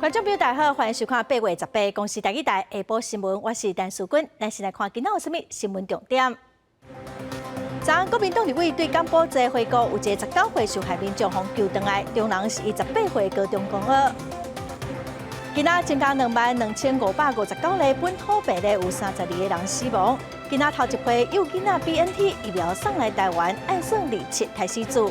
观众朋友大家好，欢迎收看8月18公视台语台下晡新闻，我是陈淑君。咱先来看今仔有啥物新闻重点。昨昏国民党立委对甘宝济回顾，有一个19岁受害民众互救回来，中人是伊18岁高中同学。今仔增加22559例本土病例，有32个人死亡。今仔头一批幼囡仔 BNT 疫苗送来台湾，按算27开始做。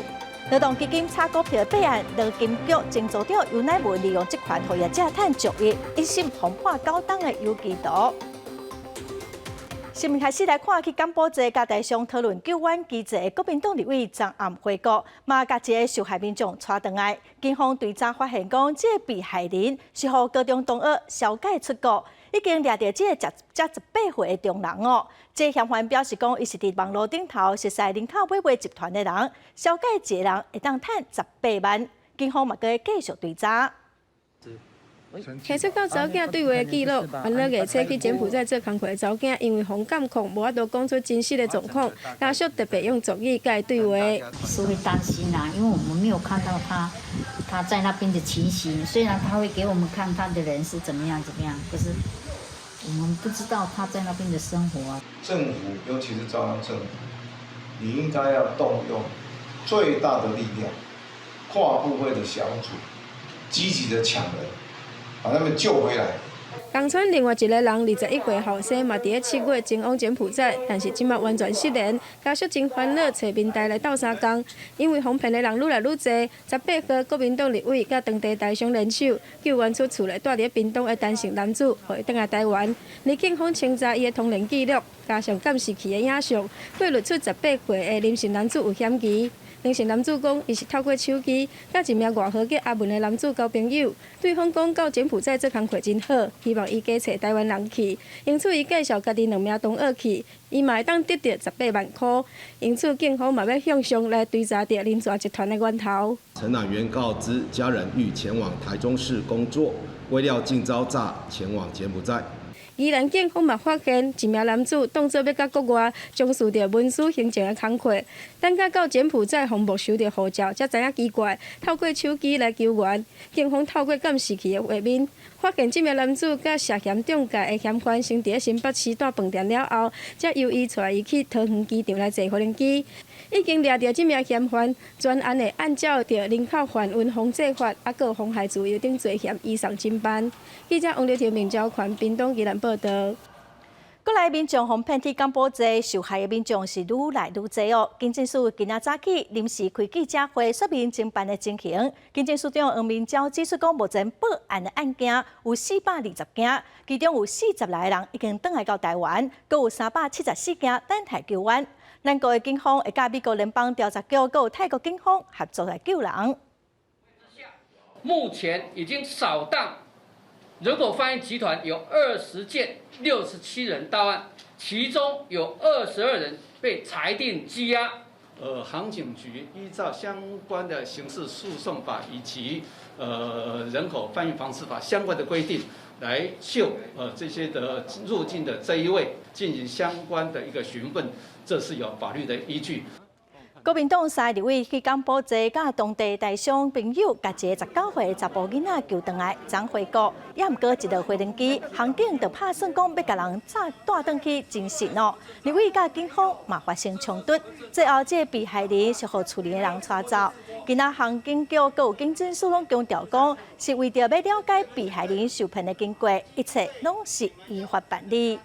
劳动基金炒股票备案，劳金局前组长尤乃文利用这款互业者赚1亿，一心轰破9档的游击图。新闻开始来看，去甘宝济甲台上讨论救援机制的国民党立委昨暗回顾，嘛甲一个受害民众带回来。警方对早发现讲，这个被害人是互高中同学小解出国，已经掠到这个18岁的中人哦。这嫌犯表示讲，伊是伫网络顶头熟悉人口买卖集团的人，小解一个人会当赚18万。警方嘛佮继续追查。牵涉到查囝对话的记录，原来月初去柬埔寨做工课的查囝，因为风感控，无法度讲出真实的状况，家属特别用族语甲伊对话。是会担心啊，因为我们没有看到他在那边的情形，虽然他会给我们看他的人是怎么样，可是我们不知道他在那边的生活啊。政府，尤其是中央政府，你应该要动用最大的力量，跨部会的小组，积极的抢人。把他们救回来。同村另外一个人21岁后生，嘛伫咧7月前往柬埔寨，但是即马完全失联，家属真烦恼，找民代来斗相共。因为哄骗的人愈来愈多，18岁国民党立委甲当地台商联手救援出厝内住伫屏东的单身男子，回转来台湾。而警方清查伊的通联记录，加上监视器的影像，对录出18岁的林姓男子有嫌疑。林姓男子讲，伊是透过手机，甲一名外号叫阿文的男子交朋友。对方讲到柬埔寨做工课真好，希望伊加找台湾人去。因此，伊介绍家己2名同学去，伊嘛会当得到18万块。因此，警方嘛要向上来追查到林抓集团的源头。陈乃元告知家人欲前往台中市工作，未料竟遭诈前往柬埔寨。宜兰警方嘛发现一名男子当作要到国外从事着文书行政的工课，等到柬埔寨红没收到护照，才知影奇怪，透过手机来救援。警方透过监视器的画面，发现这名男子甲涉嫌中介的嫌犯先伫新北市大饭店了后，才由伊带伊去桃园机场来坐无人机。已经抓到这名嫌犯，专案会按照着人口贩运防制法，佮妨害自由等罪嫌移送侦办。记者王立条、明昭权屏东宜兰报道。国内民众互骗去甘宝济，受害的民众是愈来愈多哦。警政署今仔早起临时开记者会，说明侦办的情形。警政署长黄明昭指出讲，目前报案的案件有420件，其中有40来个人已经返来到台湾，佮有374件等待救援。咱国的警方会甲美国联邦调查局、佮有泰国警方合作来救人。目前已经扫荡人口贩运集团有20件，67人到案，其中有22人被裁定羁押。航警局依照相关的刑事诉讼法以及人口贩运防治法相关的规定，来就这些的入境的这一位进行相关的一个询问，这是有法律的依据。国民党3立委去甘宝济，甲当地台商朋友，甲一个19岁查甫囡仔救回来，昨回国，也毋过一台无人机，航警就拍算讲要甲人带转去侦讯哦。立委甲警方嘛发生冲突，最后这个被害人是互厝里的人带走。今仔航警局佮有警政署拢强调讲，是为着要了解被害人受骗的经过，一切拢是依法办理。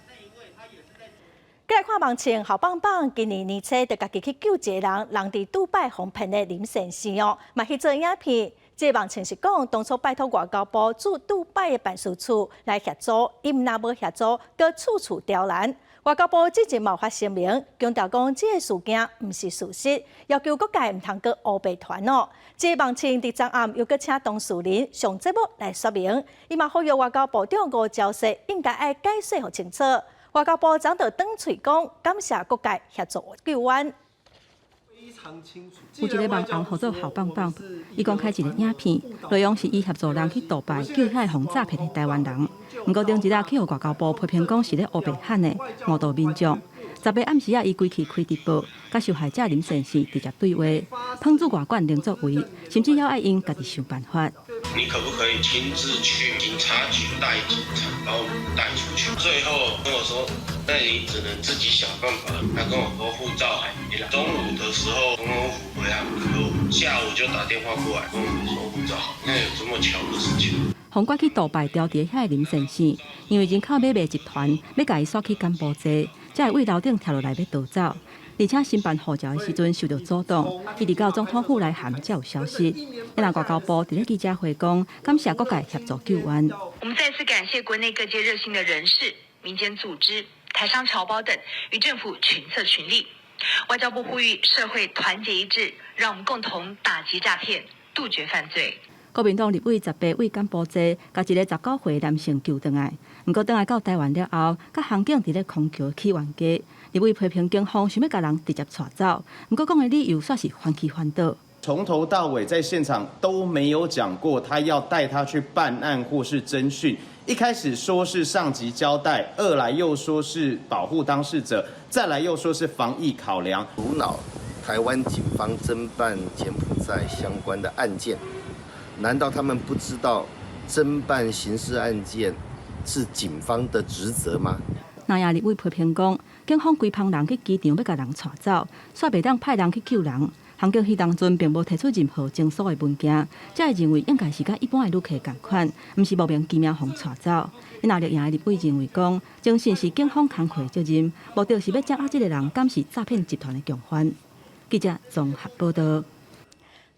再来看网情好棒棒，今年年初就家己去救一个人伫杜拜哄骗的林先生哦，嘛去做影片。这网情是讲，当初拜托外交部驻杜拜的办事处来协助，伊毋但无协助，佮处处刁难。外交部之前嘛发声明，强调讲这个事件毋是事实，要求各界毋通佮乌白传哦。这网情伫昨暗又佮请当事人上节目来说明，伊嘛呼吁外交部长吴钊燮应该爱解释互清楚。外交部长就转嘴讲，感谢各界协助救援。有一个网红号做好棒棒，伊公开一个影片，内容是伊协助人去杜拜救遐防诈骗的台湾人。不过中一日去互外交部批评讲是咧乌白喊的，误导民众。10日暗时伊规气开直播，甲受害者林先生直接对话，帮助外管零作为，甚至要爱因家己想办法。你可不可以亲自去警察局带警察把我们带出去？最后跟我说，那你只能自己想办法。他跟我说护照还没来，中午的时候总统府回函给我，下午就打电话过来跟我们说护照好。那有这么巧的事情？红拐去杜拜调伫遐林先生，因为人口买卖集团要甲伊刷去柬埔寨，才会为楼顶跳落来要逃走。而且申办护照的时阵受到阻挡，一直到总统府来函才有消息。越南外交部伫咧记者会讲，感谢各界协助救援。我们再次感谢国内各界热心的人士、民间组织、台商侨胞等与政府群策群力。外交部呼吁社会团结一致，让我们共同打击诈骗，杜绝犯罪。国民党立委18为柬埔寨甲一个19岁男性救回来，不过倒来到台湾了后，甲航警伫咧空桥起冤家，立委批评警方想要甲人直接带走，不过讲的理由煞是翻起翻倒。从头到尾在现场都没有讲过他要带他去办案或是侦讯。一开始说是上级交代，二来又说是保护当事者，再来又说是防疫考量，阻挠台湾警方侦办柬埔寨相关的案件。难道他们不知道侦办刑事案件是警方的职责吗？南亚立委批评讲，警方规帮人去机场要甲人带走，煞袂当派人去救人。航警迄当阵并无提出任何证书的文件，才会认为应该是甲一般的旅客同款，毋是莫名其妙互带走。因那绿营的立委认为讲，征信是警方工课责任，目的是要掌握这个人敢是诈骗集团的共犯。记者综合报道。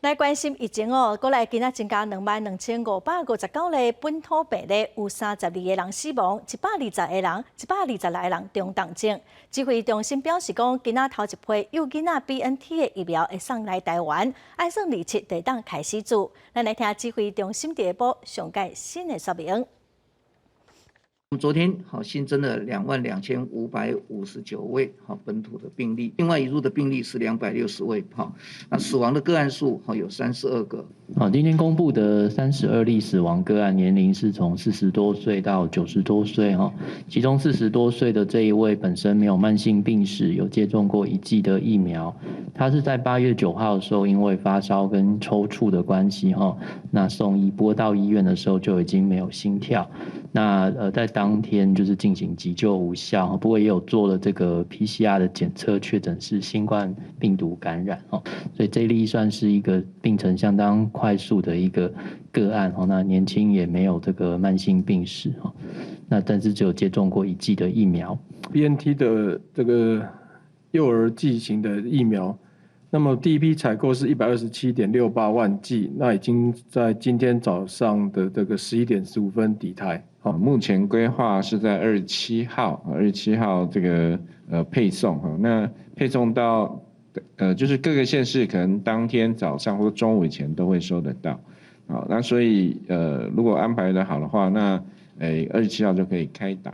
来关心疫情过来今仔增加22559例本土病例，有32个人死亡，120个人，120来个人中重症。指挥中心表示讲，今仔头一批幼囡仔 BNT 的疫苗会送来台湾，爱算27地当开始做。咱来听指挥中心第一部上届新的说明。昨天新增了22559位本土的病例，境外移入的病例是260位，那死亡的个案数有32个。今天公布的32例死亡个案，年龄是从40多岁到90多岁，其中40多岁的这一位本身没有慢性病史，有接种过1剂的疫苗。他是在8月9号的时候，因为发烧跟抽搐的关系，那送医，不过到医院的时候就已经没有心跳。那在当天就是进行急救无效，不过也有做了这个 PCR 的检测，确诊是新冠病毒感染，所以这一例算是一个病程相当快速的一个个案，那年轻也没有这个慢性病史，那但是只有接种过1剂的疫苗。BNT 的这个幼儿剂型的疫苗，那么第一批采购是127.68万剂，那已经在今天早上的这个11点15分抵台。目前规划是在27号这个配送，那配送到就是各个县市可能当天早上或中午以前都会收得到，那所以如果安排得好的话，那27号就可以开打。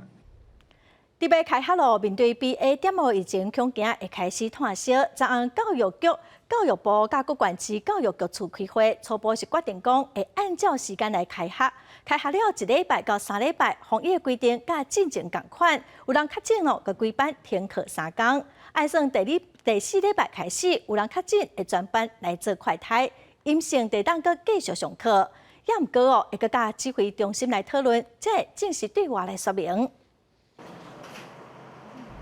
伫要开学咯，面对 BA.5 疫情恐惊会开始炭烧，昨暗教育局、教育部甲各县市教育局处开会，初步是决定讲会按照时间来开学。开学了1礼拜到3礼拜，防疫规定甲进前同款。有人确诊咯，佮规班停课3天。按算第4礼拜开始，有人确诊会转班来做快筛，阴性地当佮继续上课。也毋过会佮甲指挥中心来讨论，才正式对外来说明。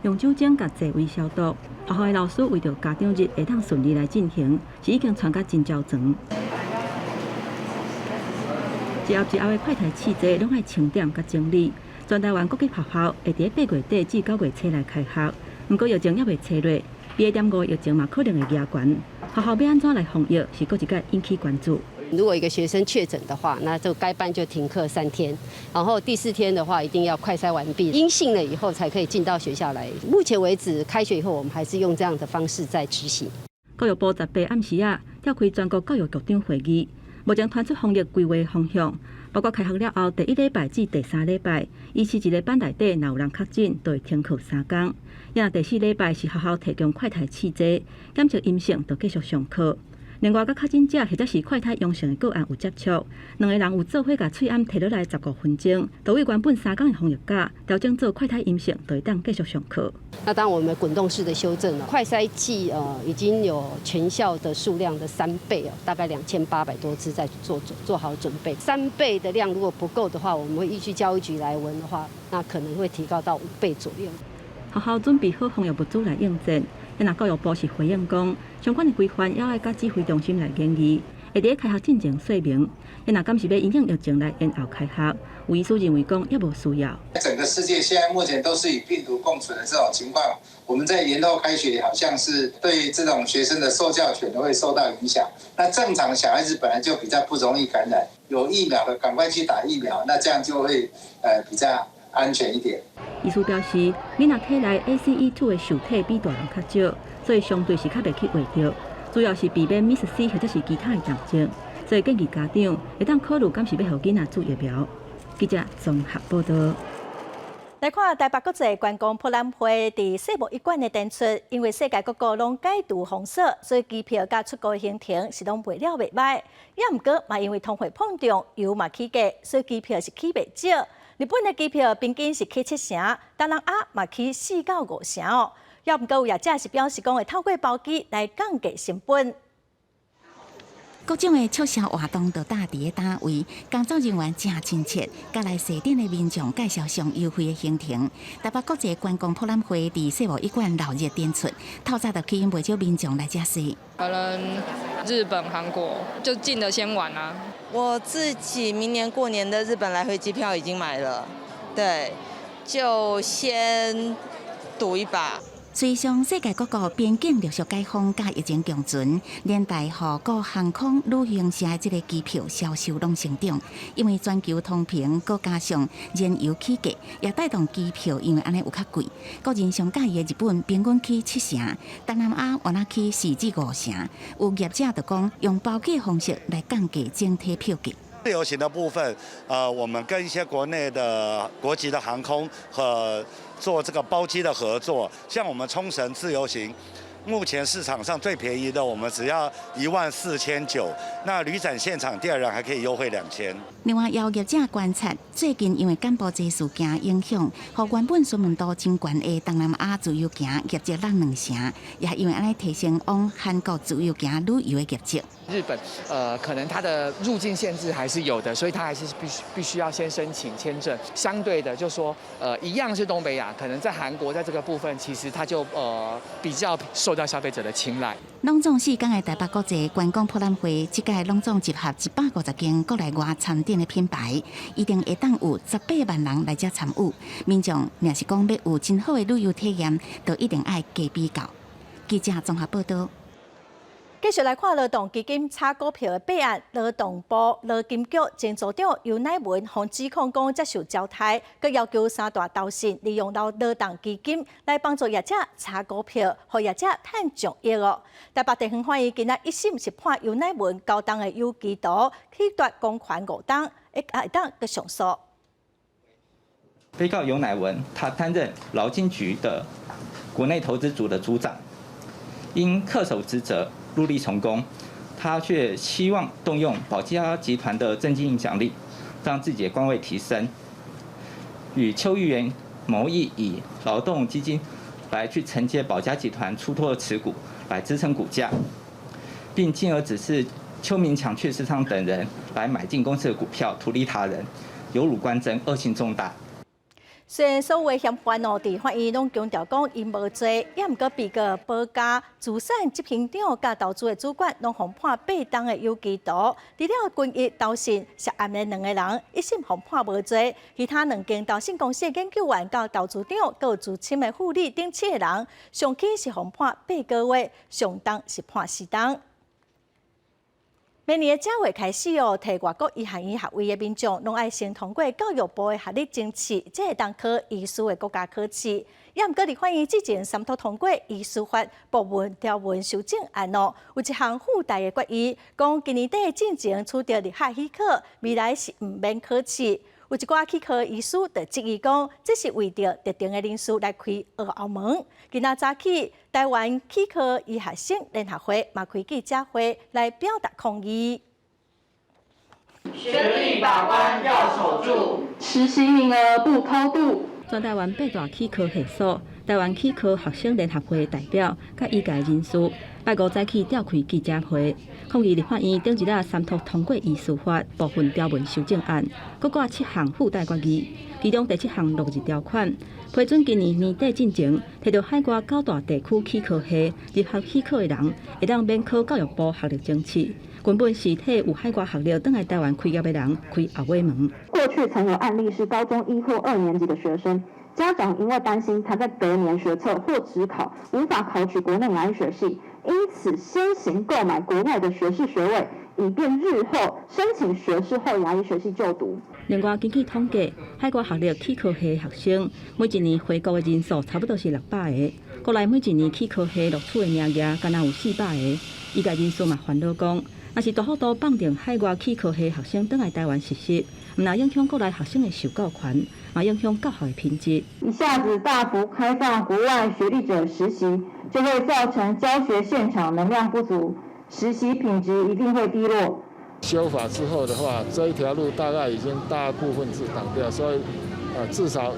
用酒精甲座位消毒，学校的老师为着家长日会当顺利来进行，是已经传到真焦长。一盒一盒的快筛试剂拢爱清点甲整理。全台湾各级学校会伫8月底至9月初来开学，不过疫情还未撤落，BA.5疫情嘛可能会压悬。学校要安怎来防疫，是搁一个引起关注。如果一个学生确诊的话，那就该班就停课3天，然后第4天的话一定要快筛完毕，阴性了以后才可以进到学校来。目前为止，开学以后我们还是用这样的方式在执行。教育部18暗时召开全国教育局长会议，目前传出防疫规划方向，包括开学了后第1礼拜至第3礼拜，依次一个班内底若有人确诊，就会停课3天。也第4礼拜是学校提供快筛试剂，检测阴性就继续上课。另外，甲确诊者或者是快筛阳性的个案有接触，两个人有做伙甲喙暗摕落来15分钟，就为原本3天的防疫假调整做快筛阴性，就会当继续上课。那当我们滚动式的修正了，快筛剂已经有全校的数量的3倍大概2800多支在做好准备。3倍的量如果不够的话，我们会依据教育局来文的话，那可能会提高到5倍左右。学校准备好防疫物资来应战。那教育部是回应讲，相关的规范也要甲指挥中心来建议，会伫开学进前说明。那敢是要因应疫情来延后开学，有医师认为讲也无需要。整个世界现在目前都是与病毒共存的这种情况，我们在延后开学，好像是对这种学生的受教权都会受到影响。那正常小孩子本来就比较不容易感染，有疫苗的赶快去打疫苗，那这样就会比较安全一点。医师表示，囡仔体内 ACE2 的受体比大人较少，所以相对是较袂去会着，主要是避免 MIS-C 或者是其他的症状，所以建议家长会当考虑敢是要互囡仔注疫苗。记者综合报道。来看台北国际观光博览会伫世贸1馆的展出，因为世界各国拢解除封锁，所以机票甲出国的行程是拢卖了袂歹。也毋过嘛，因为通货膨胀，油嘛起价，所以机票是起袂少。日本的机票平均是起7成，东南亚嘛起4到5成哦。也毋过有业者是表示讲会透过包机来降低成本。各种的促销活动都搭伫个单位，工作人员真亲切，甲来设点的民众介绍上优惠的行程。台北国际观光博览会伫世贸1馆闹热展出，透早就吸引不少民众来遮试。可能日本、韩国就近的先玩啊。我自己明年过年的日本来回机票已经买了，对，就先赌一把。随上世界各国边境陆续解封，甲疫情共存，连带互各航空旅行社的这个机票销售拢成长。因为全球通膨，佮加上燃油起价，也带动机票因为安尼有较贵。个人上介意的日本平均起7成，东南亚原来起4至5成。有业者就讲用包机的方式来降低整体票价。自由行的部分，我们跟一些国内的国籍的航空和做这个包机的合作，像我们冲绳自由行，目前市场上最便宜的，我们只要14900，那旅展现场第二人还可以优惠2000。另外，有业者观察，最近因为柬埔寨事件影响，和原本询问度真悬的东南亚自由行业绩落2成，也因为安尼提升往韩国自由行旅游的业绩。日本可能它的入境限制还是有的，所以它还是必须要先申请签证。相对的，就说一样是东北亚，可能在韩国在这个部分，其实它就比较受到消费者的青睐。隆重4天的台北国际观光博览会，这届隆重集合150间国内外参展的品牌，一定会当有18万人来遮参与。民众若是讲要有真好的旅游体验，就一定爱加比较。记者综合报道。继续来看劳动基金炒股票的弊案，劳动部劳金局前组长尤乃文被指控讲接受招待，佮要求3大投信利用劳动基金来帮助业者炒股票，互业者赚上亿哦。台北地方法院今仔1审是判尤乃文高档的有期徒去夺公款5档，会当佮上诉。被告尤乃文，他担任劳金局的国内投资组的组长，因恪守职责。入力从公，他却希望动用保家集团的政经影响力，让自己的官位提升，与邱玉元谋议以劳动基金来去承接保家集团出脱的持股，来支撑股价，并进而指示邱明强、阙世昌等人来买进公司的股票，图利他人，有辱官箴，恶行重大。虽然所有嫌犯伫法院拢强调讲因无罪，也毋过被告保家资产执行长甲投资的主管拢互判8档的有期徒，除了均一投信涉案的2个人，1审互判无罪，其他2间投信公司的研究员甲投资长，佮有资深的副理等7个人，上起是互判8个月，上档是判4档。明年的正月开始摕外国医学院学位的民众，拢爱先通过教育部的学历证试，才会当考医师的国家考试。也毋过，伫法院之前3读通过医师法部分条文修正案有一项附带的决议，讲今年底进前取得立法许可，未来是毋免考试。有一寡气科医师就质疑讲，这是为着特定的人士来开学校门。今仔早起，台湾气科医学生联合会嘛开记者会来表达抗议。学历把关要守住，实习名额不偷渡。全台湾8大气科系所，台湾气科学生联合会代表甲医界人士，拜5早起召开记者会，抗议立法院顶一日三读通过医师法部分条文修正案，各挂7项附带决议，其中第7项落日条款，批准今年年底进前摕到海外9大地区气科系入学气科的人，会当免考教育部学历证书。原本是替有海外学历返来台湾开业的人开后尾门。过去曾有案例是高中1或2年级的学生，家长因为担心他在隔年学测或指考无法考取国内哪一学系，因此先行购买国外的学士学位，以便日后申请学士后牙医学系就读。另外，根据统计，海外学历气科系学生每一年回国的人数差不多是600个，国内每一年气科系录取的名额敢若有400个。医界人士嘛烦恼讲，若是大幅度放定海外气科系学生返来台湾实习，唔但影响国内学生的受教权，嘛影响教学的品质。一下子大幅开放国外学历者实习，就会造成教学现场能量不足，实习品质一定会低落。修法之后的话，这一条路大概已经大部分是挡掉，所以至少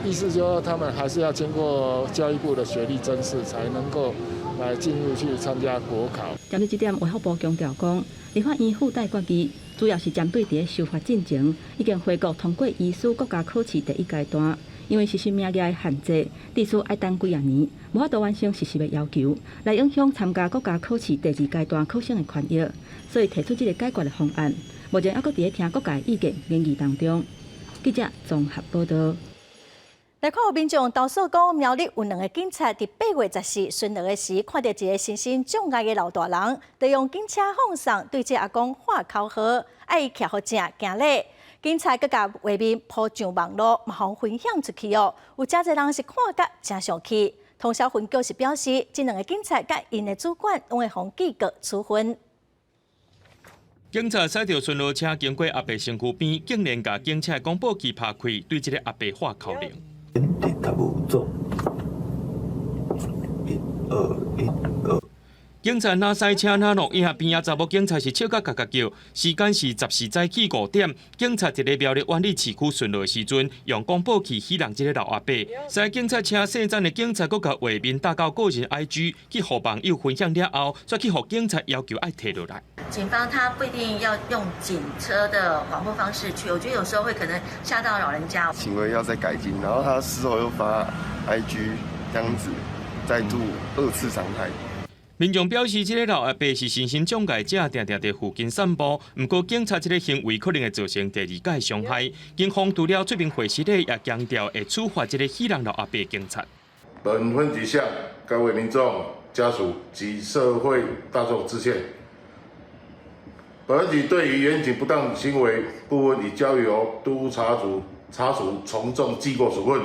意思就是说他们还是要经过教育部的学历甄试，才能够来进入去参加国考。针对这点，卫福部强调讲，立法院附带决议主要是针对伫修法进前已经回国通过医师国家考试第1阶段，因为实习名额的限制，至少要等几年，无法度完成实习的要求，来影响参加国家考试第2阶段考生的权益，所以提出这个解决的方案。目前还阁伫咧听各界意见研议当中。记者综合报道。来看有民众投诉讲，苗栗有2个警察伫8月14巡逻的时，看到一个身心障碍的老大人，就用警车放送，对这阿公喊口号，爱伊徛好正行礼。警察佮甲画面铺上网络，嘛互分享出去哦。有真侪人是看甲真生气。通宵分局是表示，这2个警察甲因的主管拢会互记告处分。警察驶着巡逻车经过阿伯身躯边，竟然甲警车广播机拍开，对这个阿伯喊口令。警察哪驶车哪录影，边仔查某警察是笑甲嘎嘎叫。时间是14早起5点，警察伫咧苗栗湾里市区巡逻时阵，用广播器戏弄这个老阿伯。驶警察车姓张的警察，佮甲画面打到个人 IG， 去互网友分享了后，再去互警察要求爱摕落来。警方他不一定要用警车的广播方式去，我觉得有时候会可能吓到老人家。行为要再改进，然后他事后又发 IG 这样子，再度2次伤害。民众表示，这个老阿伯是身心障碍者，定定在附近散步。不过，警察这个行为可能会造成第2届的伤害。警方除了出面会实咧，也强调会处罚这个戏弄老阿伯警察。本分局向各位民众、家属及社会大众致歉。本局对于远警不当行为部分，已交由督察组查处从重记过处分。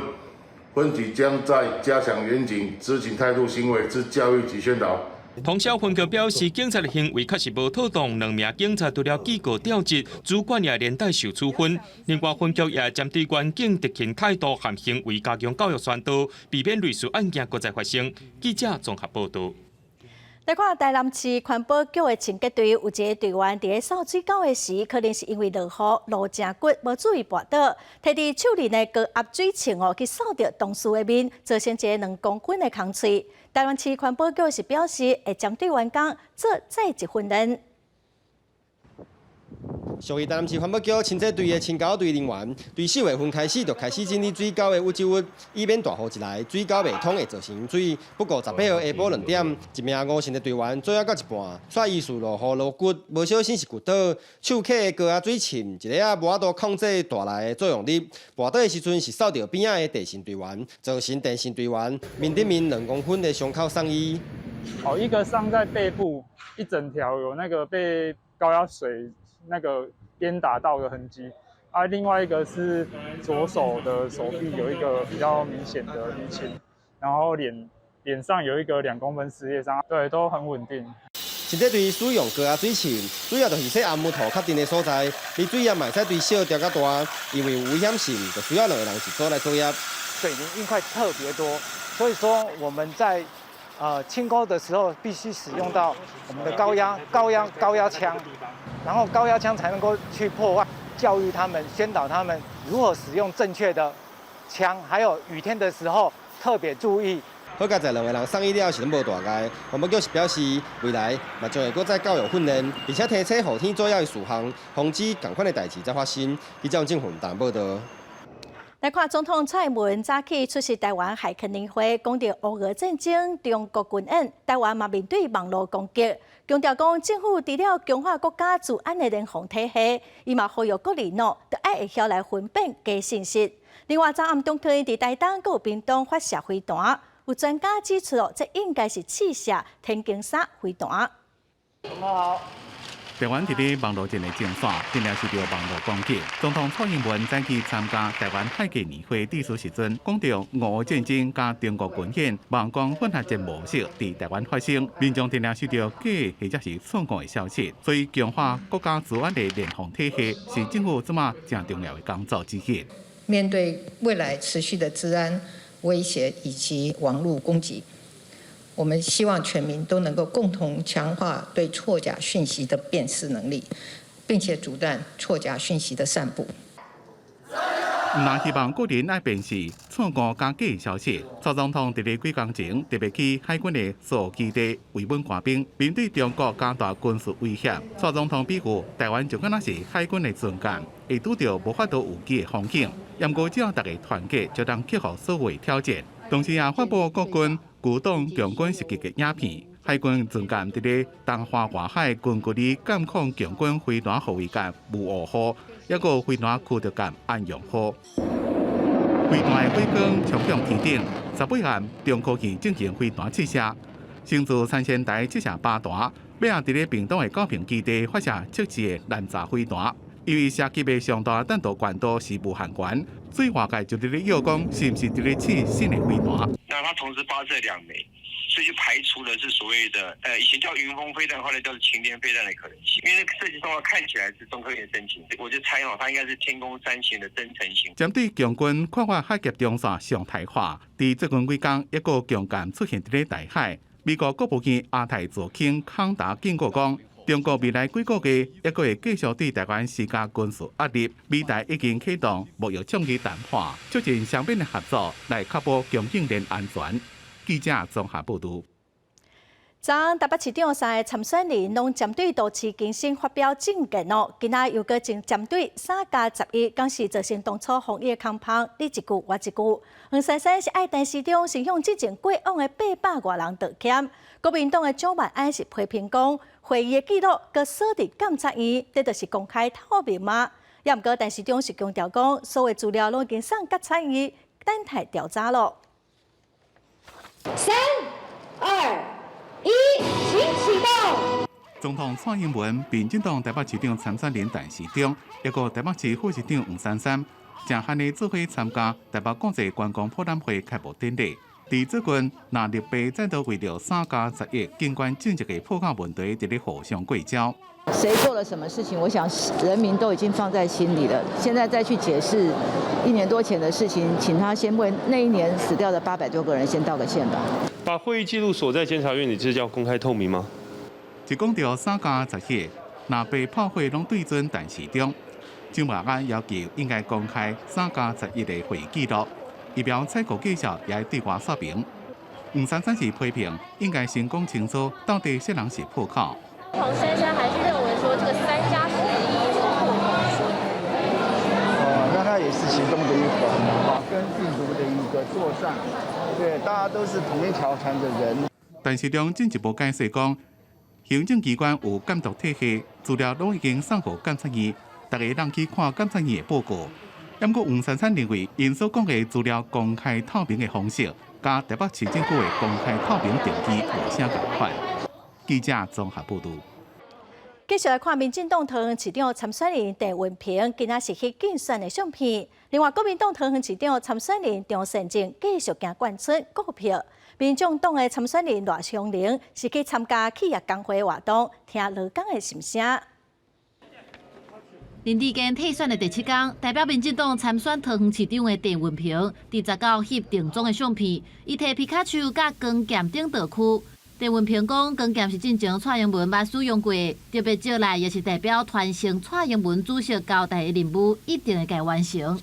分局将在加强远警执勤态度行为之教育及宣导。通宵分局表示，警察的行为确实无妥当，2名警察除了记过调职，主管也连带受处分。另外，分局也针对员警执勤态度和行为加强教育宣导，避免类似案件搁再发生。记者综合报道。来看台南市环保局的清洁队有一个队员伫咧扫水沟的时，可能是因为落雨路正骨，无注意滑倒，摕伫手里的高压水枪去扫到同事的面，造成一个2公斤的空碎。台南市环保局是表示，会将对员工做再一训练。属于台南市环保局清洁队的清沟队人员，对4月份开始就开始整理水沟的污渍物，以免大雨一来，水沟袂通会造成水。不过18号下晡2点，一名5成的队员做到一半，煞意识落雨落骨，无小心是骨倒，手揢的高压水浸，一个也无法度控制大来的作用力。滑倒的时阵是扫到边仔的电信队员，造成电信队员面对面2公分的伤口送医。一个伤在背部，一整条有那个被高压水那个鞭打到的痕迹，另外一个是左手的手臂有一个比较明显的淤青，然后脸上有一个2公分撕裂伤，对，都很稳定。甚至对使用高压水情，主要就是说按木头确定的所在，离水压嘛使对小调较大，因为有危险性，就需要2个人一组来作业。水泥硬块特别多，所以说我们在清沟的时候必须使用到我们的高压枪，然后高压枪才能够去破坏，教育他们，宣导他们如何使用正确的枪，还有雨天的时候特别注意。好佳在2个人送医了是无大碍，我们就是表示未来嘛将会搁再教育训练，并且提醒后天主要的事项，防止同款的代志再发生。以上政府台报道。来看总统蔡英文早起出席台湾海肯年会，讲到乌俄战争、中国军演，台湾嘛面对网络攻击，强调讲政府除了强化国家治安的联防体系，伊嘛呼吁各领导都爱会晓来分辨假信息。另外，昨暗中可以伫台东、佮屏东发射飞弹，有专家指出这应该是试射天宫3飞弹。好。台湾伫咧网络战的竞赛，定然是着网络攻击。总统蔡英文早起参加台湾海基年会致辞时阵，讲到俄乌战争加中国军演、网攻混合战模式伫台湾发生，民众定然是着假或者是错误的消息，所以强化国家治安的联防体系是政府这么正重要的工作之一。面对未来持续的治安威胁以及网络攻击，我们希望全民都能够共同强化对错假讯息的辨识能力，并且阻断错假讯息的散布。那希望个人爱辨识错误加假的消息。蔡总统伫咧几工前特别去海军的所基地慰问官兵，面对中国加大军事威胁，蔡总统比喻台湾就敢若是海军的军舰，会拄到无法度有机的风景。不过只要大家团结，就能克服所有的挑战。同时也发布国军鼓动强军实击的影片。海军军舰伫咧东华外海近距离监控强军飞弹护卫舰无5号，也个飞弹驱逐舰安阳号。飞弹的火光冲向天顶，18暗中科院进行飞弹试射，新竹三仙台试射8弹，尾仔伫咧屏东的高屏基地发射测试的拦炸飞弹。由于射击的上大弹道管道是无限悬，所以外界就伫咧要讲是不是伫咧试新的飞弹。那它同时发射2枚，所以就排除了是所谓的以前叫云峰飞弹，后来叫擎天飞弹的可能性。因为那个设计状况看起来是中科院申请，我就猜它应该是天宫3型的增程型。针对强军跨越海峡中线上台化，伫最近几天一个强舰出现伫咧台海，美国国务卿亚太助卿康达警告讲，中国未来几个月也会继续对台湾施加军事压力。美台已经启动贸易倡议谈判，促进双边的合作，来确保供应链安全。记者综合报道。昨台北市长3个参选人拢针对都市更新发表政见哦，今仔又搁针对3+11，讲是造成当初防疫的空棚，你一句我一句。黄珊珊是爱台市长是向之前过往的800多人道歉。国民党的蒋万安是批评讲，会议的记录搁锁伫监察院，这就是公开透明吗？也毋过台市长是强调讲，所有资料拢已经送监察院等待调查咯。3、2、1，请启动。总统蔡英文、民进党台北市长参选人陈时中，一个台北市副市长黄珊珊，正汉的做伙参加台北国际观光博览会开幕典礼。伫最近，那立碑再度为了3+11警官政治的破口问题，伫咧互相过招。谁做了什么事情，我想人民都已经放在心里了。现在再去解释1年多前的事情，请他先为那一年死掉的800多个人先道个歉吧。把会议记录锁在监察院里，这叫公开透明吗？一讲到3+11，那被炮火拢对准陈时中，蒋万安要求应该公开3+11的会议记录，以表采购技巧也对外说明。黄珊珊是批评，应该先讲清楚到底谁人是破口。黄珊珊还是认为说这个3+11是破口说那它也是其中的一环，跟病毒的一个作战，对，大家都是同一条船的人。陈时中进一步解释讲，行政机关有监督体系，资料拢已经送予监察院，大家人去看监察院的报告。不过黄珊珊认为，因所讲的资料公开透明的方式，甲台北市政府的公开透明定义无啥共款。记者综合报道。继续来看民进党桃园市长参选人郑文平今仔是去竞选的相片。另外，国民党桃园市长参选人张善政继续行冠村股票。民众党的参选人赖香玲是去参加企业工会活动，听劳工的心声。林志坚退选的第7天，代表民进党参选桃园市长的郑文平，伫19翕定妆的相片，伊摕皮卡丘甲光剑顶倒区。郑文平讲，光剑是进前蔡英文捌使用过，特别招来也是代表传承蔡英文主席交代的任务，一定会该完成。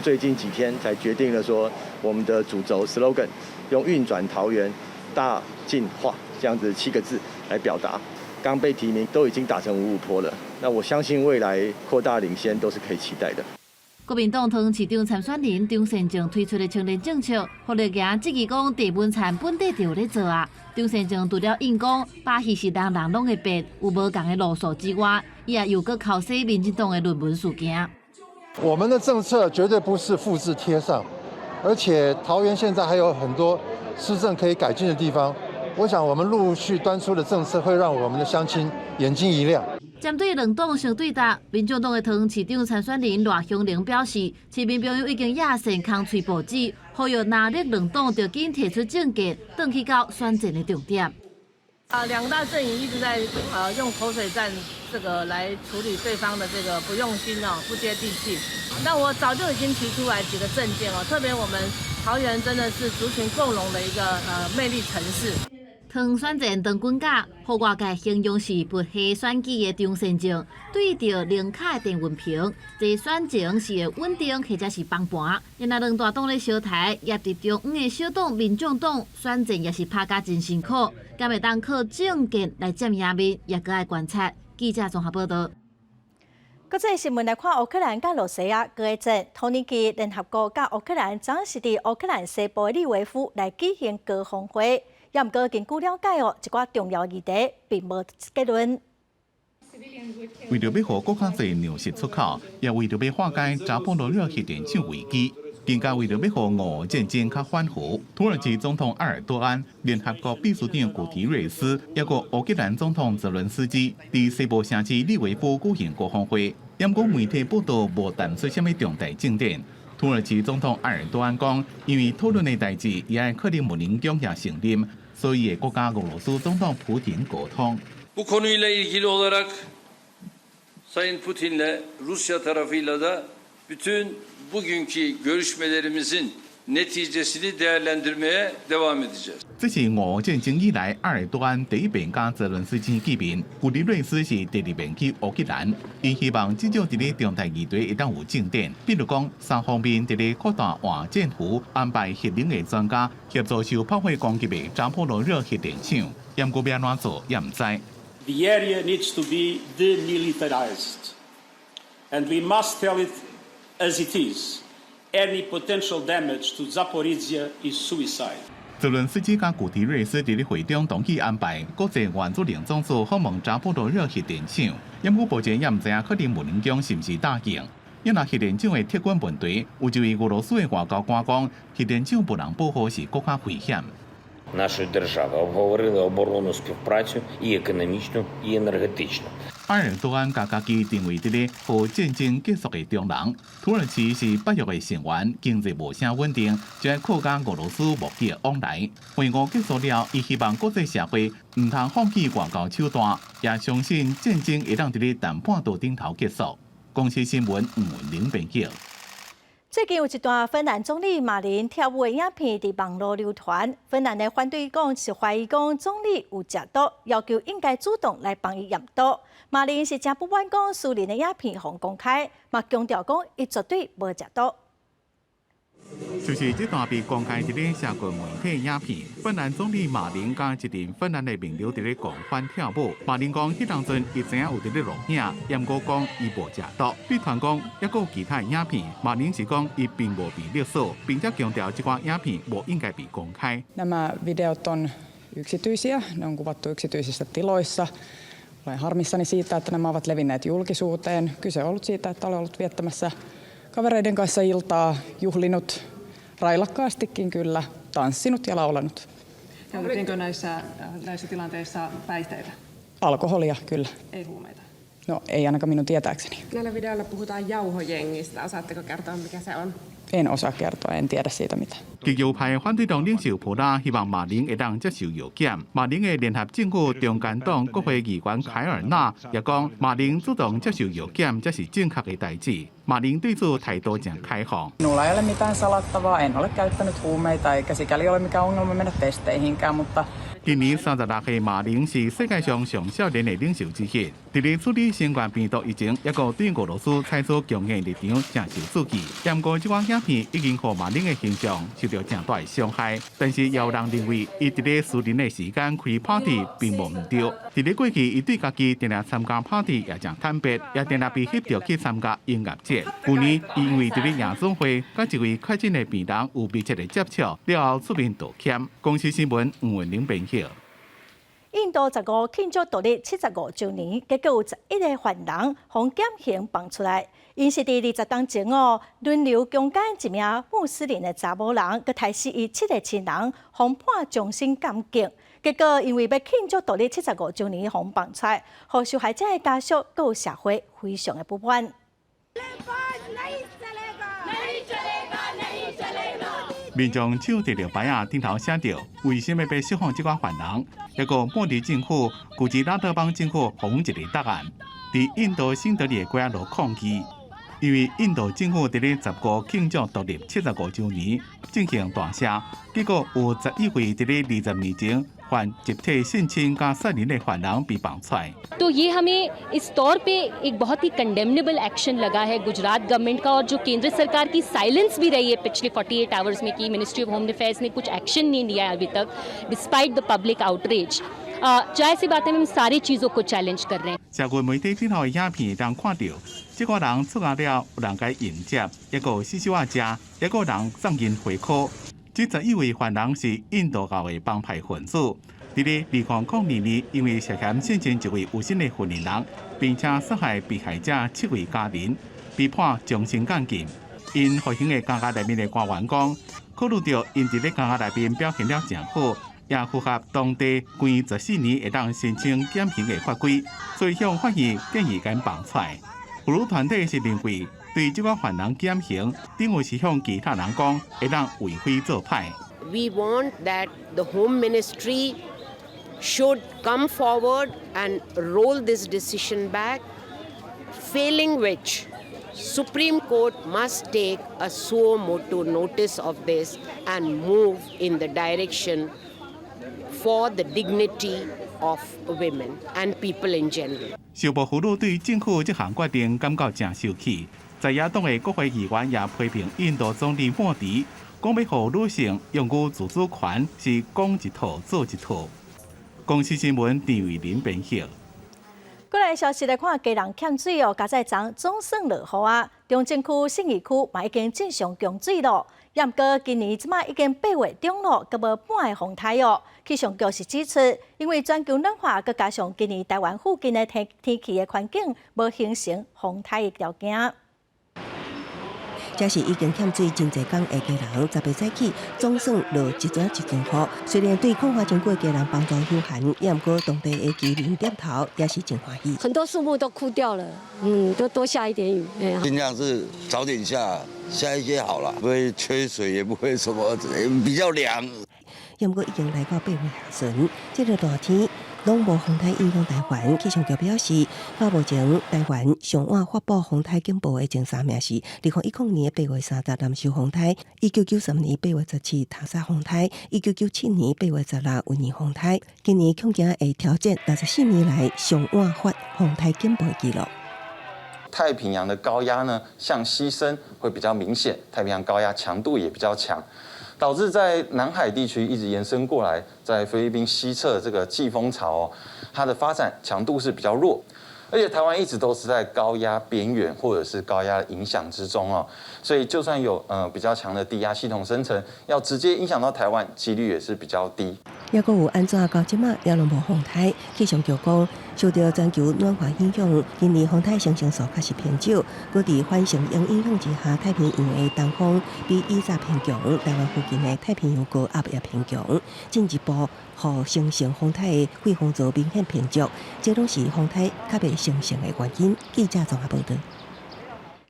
最近几天才决定了说，我们的主轴 slogan 用运转桃园大进化这样子7个字来表达。刚被提名都已经打成5-5波了，那我相信未来扩大领先都是可以期待的。国民党桃园市长参选人张善政推出的青年政策，互立言质疑讲地文产本地就有咧做啊。张善政除了硬讲把戏是人人拢会变，有无共的路数之外，伊也又搁考试民进党的论文事件。我们的政策绝对不是复制贴上，而且桃园现在还有很多施政可以改进的地方。我想，我们陆续端出的政策会让我们的乡亲眼睛一亮。针对两党相对答，民众党的桃园市长参选人赖香玲表示，市民朋友已经野线空吹报纸，呼吁哪力两党就紧提出政见，转去到选战的重点。两大阵营一直在用口水战这个来处理对方的这个不用心不接地气。但我早就已经提出来几个政见特别我们桃园真的是族群共荣的一个魅力城市。唐选战当滚架，互外界形容是抹黑选举的张善政，对着林凯郑文平，在选情是会稳定或者是崩盘。因那两大党咧相台，也伫中央的小党民众党选战也是拍甲真辛苦，敢会当靠政见来占赢面，也搁爱观察。记者综合报道。国际新闻来看，乌克兰甲罗西亚隔一阵，同年期联合国甲乌克兰总是伫乌克兰西部利维夫来举行高峰会。也毋过根据了解一寡重要议题并无结论。为着要互国较侪粮食出口，也为着要化解扎波罗热核电厂危机，更加为着要互俄乌战争较缓和，土耳其总统埃尔多安、联合国秘书长古提瑞斯，抑个乌克兰总统泽伦斯基伫西部城市利维夫举行高峰会。不过媒体报道无谈出什么重大进展。土耳其总统埃尔多安讲，因为讨论的代志也会可能无能强下承认。所以，国家俄罗斯总统普京沟通。Bu konuyla ilgili olarak Sayın Putin'le Rusya tarafıyla da bütün bugünkü görüşmelerimizin neticesini değerlendirmeye devam edeceğiz. 这是俄乌战争以来埃尔多安第一遍甲泽伦斯基见面，古里瑞斯是第2遍去乌克兰。因希望这种一个重大议题会当有进展，比如讲三方面一个扩大换战湖，安排核能的专家协助受炮火攻击的扎波罗热核电厂。不过要安怎做也唔知。The area needs to be demilitarized, and we must tell it as it is. Any potential damage to Zaporizhzhia is suicide. 泽伦斯基甲古提瑞斯伫咧会中同意安排国际原子能总署访问扎波罗热核电厂，不过目前也唔知影可能无能将是毋是答应。因若核电厂的铁管问题，有一位俄罗斯的外交官讲，核电厂无人保护是国家危险。Нашої держави обговорили оборонну співпрацю і економічну, і енергетичну. 埃尔多安把家己定位伫咧和战争结束的中人。土耳其是北约的成员，经济无啥稳定，就要扩加俄罗斯贸易往来。会晤结束了，伊希望国际社会唔通放弃外交手段，也相信战争会当伫咧谈判桌顶头结束。公司新闻吴文玲编辑。最近有一段芬兰总理马林跳舞的影片伫网络流传，芬兰的反对讲是怀疑讲总理有食毒，要求应该主动来帮伊验毒。马林是真不满讲私人的影片互公开，嘛强调讲伊绝对无食毒。就是这段被公开伫咧社群媒体影片，芬兰总理马林甲一名芬兰的名流伫咧共欢跳舞。马林讲，迄当阵伊知影有伫咧录影，也毋过讲伊无食毒。比传讲，还有其他影片，马林是讲伊并无被勒索，并且强调这款影片无应该被公开。Nämä videot on yksityisiä, ne on kuvattu yksityisissä tiloissa. Olen harmissani siitä, että nämä ovat levinneet julkisuuteen. Kyse on ollut siitä, että olen ollut viettämässä kavereiden kanssa iltaa, juhlinut railakkaastikin kyllä, tanssinut ja laulanut. Käytettiinkö näissä tilanteissa päihteitä? Alkoholia, kyllä. Ei huumeita. No ei ainakaan minun tietääkseni. Näillä videoilla puhutaan jauhojengistä. Osaatteko kertoa, mikä se on? En osaa kertoa, en tiedä siitä mitään. 極右派反對黨領袖普拉希望馬玲會當接受藥檢。馬玲嘅聯合政府中間黨國會議員凱爾納也講，馬玲主動接受藥檢這是正確嘅代誌。馬玲對此態度真開放。Minulla ei ole mitään salattavaa, en ole käyttänyt huumeita eikä sikäli ole mikään ongelma mennä testeihinkään, mutta 今年36歲馬玲是世界上上少年嘅領袖之一。伫咧處理新冠病毒疫情，一個對俄羅斯採取強硬立場，正受刺激。不過，這款影片已經讓馬玲嘅形象受到正大傷害。但是，也有人認為，伊伫咧私人嘅時間開 party 並無唔對。伫咧過去，伊對家己定定參加 party 也正坦白，也定定被協調去參加音樂節。去年，伊因為伫咧夜總會，甲一位確診嘅病人有密切嘅接觸，了後出面道歉。公司新聞吳文玲編輯。印度15慶祝獨立75週年，結果有11個犯人從減刑放出來。因是伫20天前輪流強姦一名穆斯林的查某人，佮殺死伊7個親人，被判終身監禁。結果因為要慶祝獨立75週年，被放出來，讓受害者的家屬佮有社會非常的不滿。民眾手提着牌仔頂頭寫着為什麼要釋放這款犯人，一個莫迪政府估計拉特邦政府放一個答案。在印度新德里嘅街路抗議，因為印度政府在咧15慶祝獨立75週年進行大赦，結果有11位在咧20年前犯集體性侵加殺人嘅犯人被放出來。तो ये हमें इस तौर पे एक बहुत ही condemnable action लगा है गुजरात गवर्नमेंट का, और जो केंद्र सरकार की साइलेंस भी रही है पिछले 48 आवर्स में कि मिनिस्ट्री ऑफ होम अफेयर्स ने कुछ एक्शन नहीं लिया है अभी तक डिस्पाइट द पब्लिक आउटरीच। जाहिर सी बात है हम सारी चीज़ों को चैलेंज कर रहे हैं।社會媒體頂頭影片當看到，這個人出牙了，有人該迎接，一個洗手啊食，一個人送進會考。這11位犯人是印度教嘅幫派分子。在2002年，因為涉嫌性侵一位無姓嘅婦人，並且殺害被害者7位家人，被判終身監禁。因服刑嘅監獄內面嘅官員講，考慮到因在監獄內面表現了正好，也符合當地關14年會當申請減刑嘅法規，所以向法院建議佢放出來。婦孺團體是認為，對這個犯人減刑，等於是向其他人講會當為非作歹。We want that the Home Ministry should come forward and roll this decision back, failing which Supreme Court must take a suo motu notice of this and move in the direction for the dignity of women and people in general. 受暴婦孺對政府這項決定感到真生氣，在野黨嘅國會議員也批評印度總理莫迪講要讓女性擁有自主權是講一套做一套。公司新聞鄭慧玲編輯。過來消息來看，基隆欠水哦，加在昨總算落雨啊。中正區、信義區嘛已經正常供水咯。也毋過今年即馬已經8月中咯，佮無半個風台哦。氣象局是指出，因為全球暖化，佮加上今年台灣附近的天氣嘅環境無形成風台嘅條件。這是已經欠水真濟天的家人，10月早起總算落一陣雨。雖然對抗花經過的家人幫助有限，也毋過當地的居民點頭也是真歡喜。很多樹木都枯掉了，就多下一點雨。盡量是早點下一些好了，不會缺水，也不會什麼，比較涼。也毋過已經來到8月下旬，這個大天攏無風台影響台灣。氣象局表示，到目前台灣上晚發布風台警報的前3名是2010年8月30南收風台，1993年8月17塔沙風台，1997年8月16雲尼風台。今年恐驚會挑戰64年來上晚發風台警報的記錄。太平洋的高壓呢向西伸會比較明顯，太平洋高壓強度也比較強，導致在南海地區一直延伸過來，在菲律賓西側這個季風槽它的發展強度是比較弱，而且台灣一直都是在高壓邊緣或者是高壓的影響之中哦，所以就算有比較強的低壓系統生成，要直接影響到台灣，幾率也是比較低。也閣有安怎到即馬也攏無風台，氣象局講。受到全球暖化影响，今年风台上升数确实偏少。各地反声音影响之下，太平洋的东风比以前偏强，台湾附近的太平洋高压也偏强，进一步互形成风台的季风槽明显偏弱，这拢是风台较袂形成的原因。记者综合报道。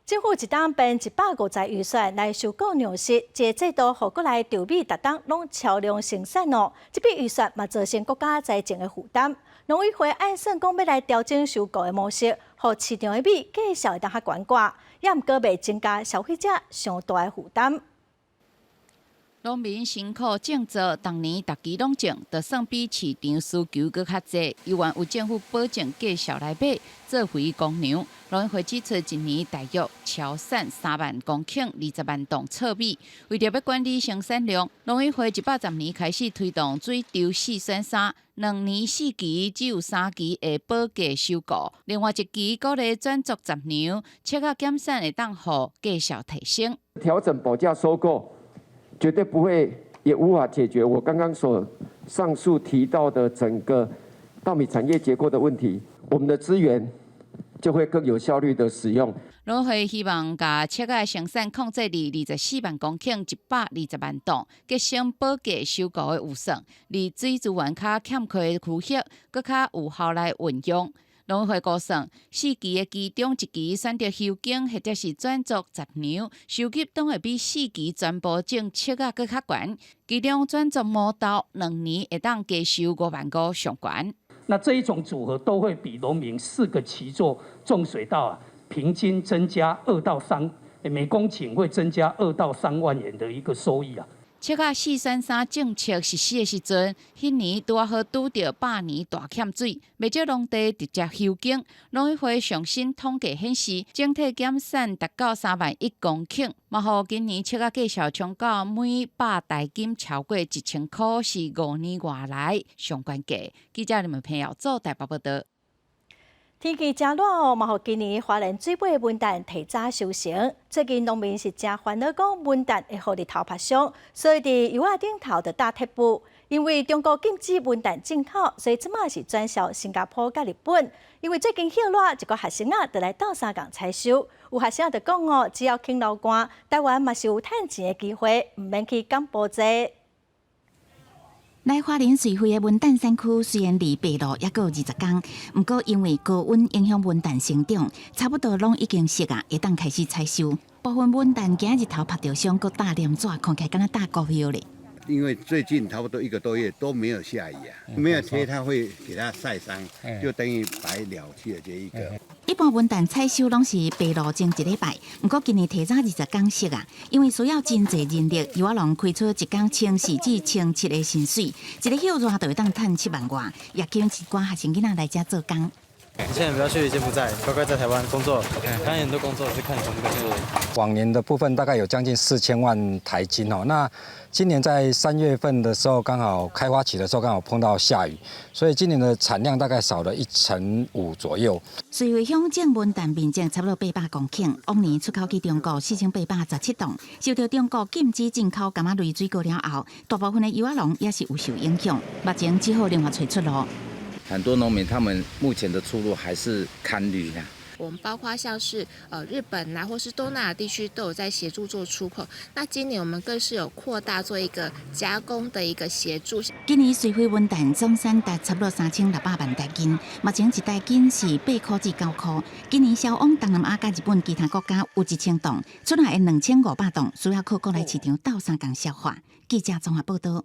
政府一档编150预算来收购粮食，这制度互国内稻米逐档拢超量生产哦。这笔预算嘛造成国家财政的负担。农委会按算讲要来调整收购的模式，互市场的米价销会当较悬挂，也毋过袂增加消费者上大的负担。农民辛苦种植，当年逐期拢种，就算比市场需求搁较济，依然有政府保证价销来买，做回公粮。农委会指出，今年大约超产3万公顷，20万吨糙米。为着要管理生产量，农委会110年开始推动水稻4选3，2年4期只有3期的保价收购，另外1期鼓励转作杂粮，切合减产会当互价销提升。调整保价收购。绝对不会，也无法解决我刚刚所上述提到的整个稻米产业结构的问题。我们的资源就会更有效率的使用。农会希望把切割生产控制伫24万公顷120万吨，节省保价收购的预算，而水资源较欠缺的区域，更较有效来运用。农委会估算，4期的其中1期选择休耕或者是转作杂粮，收入当会比4期全部种切割更较悬。其中转作毛豆2年会当加收5万5上悬。那这一种组合都会比农民4个期作种水稻平均增加2到3，每公顷会增加2到3万元的一个收益啊。切割4选3政策实施的时阵，迄年拄好拄着8年大欠水，未少农地直接休耕。农委会上新统计显示，整体减产达到3万1公顷，嘛互今年切割价销冲到每百台斤超过1000块，是5年外来上悬价。记者林文平要做台北报道。天气真热哦，嘛，互今年花莲水尾文旦提早收成。最近农民是真烦恼，讲文旦会互日头拍伤，所以伫油仔顶头就搭贴布。因为中国禁止文旦进口，所以即马是转销新加坡甲日本。因为最近热热，一个学生就来斗相共采收。有学生就讲哦，只要肯流汗，台湾嘛是有趁钱的机会，唔免去柬埔寨。来花莲水惠的文旦山区虽然离白露也有20天，不过因为高温影响文旦生长，差不多拢已经熟啊，会当开始采收。部分文旦今日头拍到伤，佮大黏纸，看起来敢若大膏药咧。因为最近差不多1个多月都没有下雨啊，没有贴它会给它晒伤，就等于白了去了这一个。一般文旦采收拢是白露前1礼拜，不过今年提早20天熟啊，因为需要真侪人力，油仔农开出1天1,400至1,700的薪水，一个休热就会当趁7万外，也吸引一寡学生囡仔来这做工。现在不要去柬埔寨，乖乖在台湾工作。看很多工作是看从这个新闻。往年的部分大概有将近4000万台斤哦，那今年在3月份的时候，刚好开花期的时候刚好碰到下雨，所以今年的产量大概少了1/5左右。水惠乡种文旦面积差不多800公顷，往年出口去中国4817吨，受到中国禁止进口柑仔类水果了后，大部分的油仔农也是有受影响，目前只好另外找出路。很多农民他们目前的出路还是看绿呀。我们包括像是日本或是东南亚地区都有在协助做出口。那今年我们更是有扩大做一个加工的一个协助。今年水惠文旦总产达差不多3600万台斤，目前一台斤是8块至9块。今年销往东南亚甲日本其他国家有1000吨，出来的2500吨，需要靠国内市场斗相共消化。记者综合报道。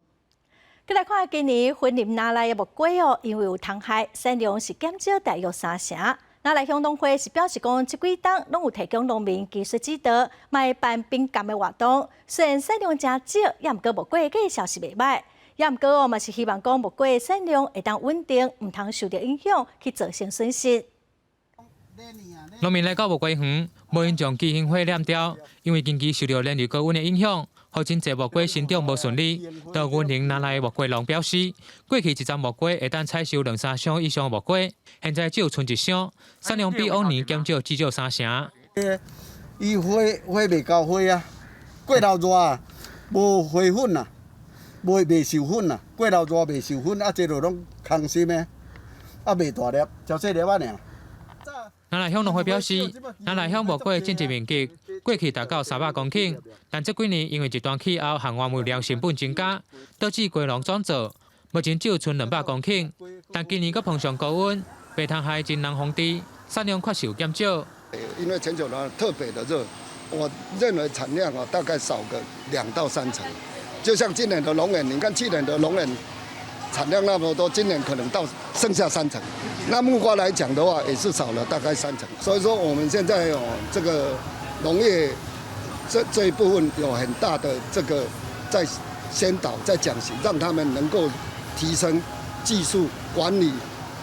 再来看今年云林拿来的木瓜哦，因为有虫害，产量是减少大约3成。拿来乡农会是表示讲，这几档拢有提供农民技术指导，嘛会办并感的活动。虽然产量真少，也毋过木瓜的价销是袂歹。也毋过哦，嘛是希望讲木瓜的产量会当稳定，毋通受到影响去造成损失。农民来到木瓜园，无因将基因花砍掉，因为近期受到连日高温的影响。好真侪木瓜生长无顺利，到云林拿来的木瓜农表示，过去一丛木瓜会当采收2-3箱以上的木瓜，现在只有剩1箱，产量比往年减少至少3成。伊花袂够花啊，过头热啊，无花粉啊，袂授粉啊，过头热袂授粉啊，这就拢空心的。袂大粒，就细粒啊尔。南来乡农会表示，南来乡无过种植面积，过去达到300公顷，但这几年因为极端气候和原物料成本增加，导致规农转做，目前只有剩200公顷。但今年阁碰上高温，北塘海真南风低，产量确实有减少。因为全球呢特别的热，我认为产量大概少个2到3成。就像今年的龙眼，你看去年的龙眼产量那么多，今年可能到剩下3成。那木瓜来讲的话，也是少了大概3成。所以说我们现在这个农业这一部分有很大的这个在先导、在讲习，让他们能够提升技术管理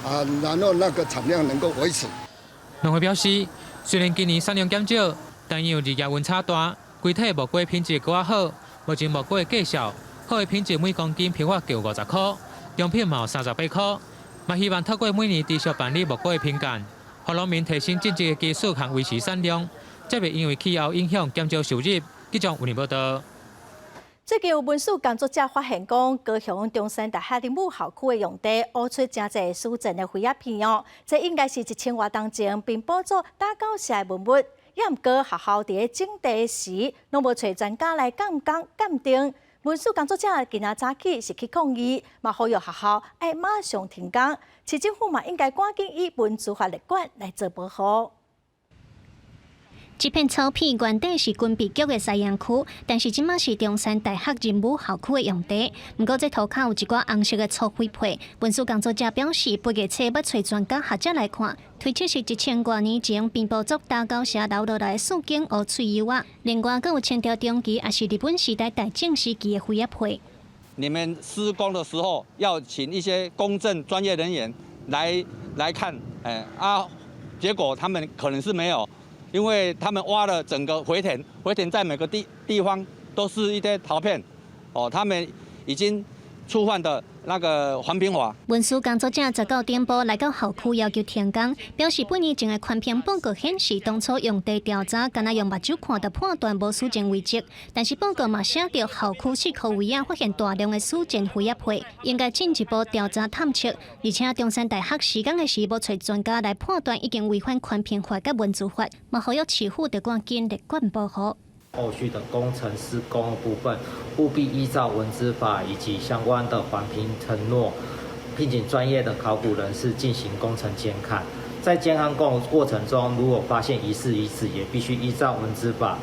啊，然后那个产量能够维持。农会表示，虽然今年产量减少，但因为日夜温差大，规体木瓜品质更好。目前木瓜的价销，好的品质每公斤批发价50块，中品嘛有38块。嘛希望透过每年持续办理木瓜的评鉴，让农民提升种植的技术和维持产量，才袂因为气候影响减少收入。记者为您报道。最近有文书工作者发现，讲高雄中山大学林武校区的用地挖出真侪私人的废鸦片哦，这应该是1000多当前并补助打狗舍的文物。也毋过学校伫种地时，拢无找专家来鉴定。文书工作者今仔早起是去抗议，嘛呼吁学校爱马上停工，市政府嘛应该赶紧以文资法立管来做保护。这片草皮原底是军备局的西洋区，但是即马是中山大学人武校区的用地。不过这涂骹有一寡红色的粗灰皮。文书工作者表示，8月初要找专家学者来看，推测是1000多年前并捕捉打狗舍留落来的树茎和脆油啊。另外，更有清朝中期也是日本时代大正时期的灰叶皮。你们施工的时候要请一些公正专业人员来看，结果他们可能是没有。因为他们挖了整个回填，回填在每个地方都是一些陶片，他们已经触犯的那个环评法。文书工作者19点半来到校区要求停工，表示半年前的环评报告显示，当初用地调查，敢若用目睭看就判断无私建遗迹，但是报告嘛写着校区4棵位啊发现大量的私建灰叶皮，应该进一步调查探测，而且中山大学施工的时无找专家来判断已经违反环评法甲文资法，嘛呼吁市府得赶紧立管保护。后续的工程施工的部分，务必依照文资法以及相关的环评承诺，聘请专业的考古人士进行工程监看。在监看过程中，如果发现疑似，也必须依照文资法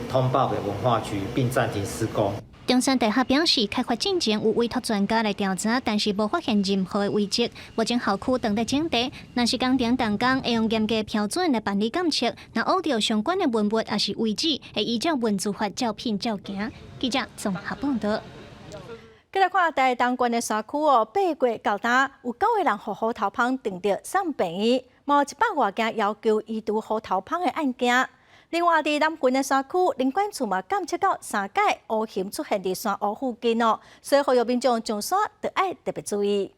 通报给文化局，并暂停施工。中山大学表示，开发进前有委托专家来调查，但是无发现任何的遗迹。目前校区正在整地，若是工程动工，会用严格标准来办理检测。若挖到相关的文物也是遗址，会依照文资法照片照行。记者综合报道。再来看台东县的山区哦，8月到今有9个人互虎头蜂定着送病院，毛100多件要求移除虎头蜂的案件。另外，伫南园的山区，林管处嘛监测到3届乌熊出现伫山屋附近哦，所以呼吁民众上山得爱特别注意。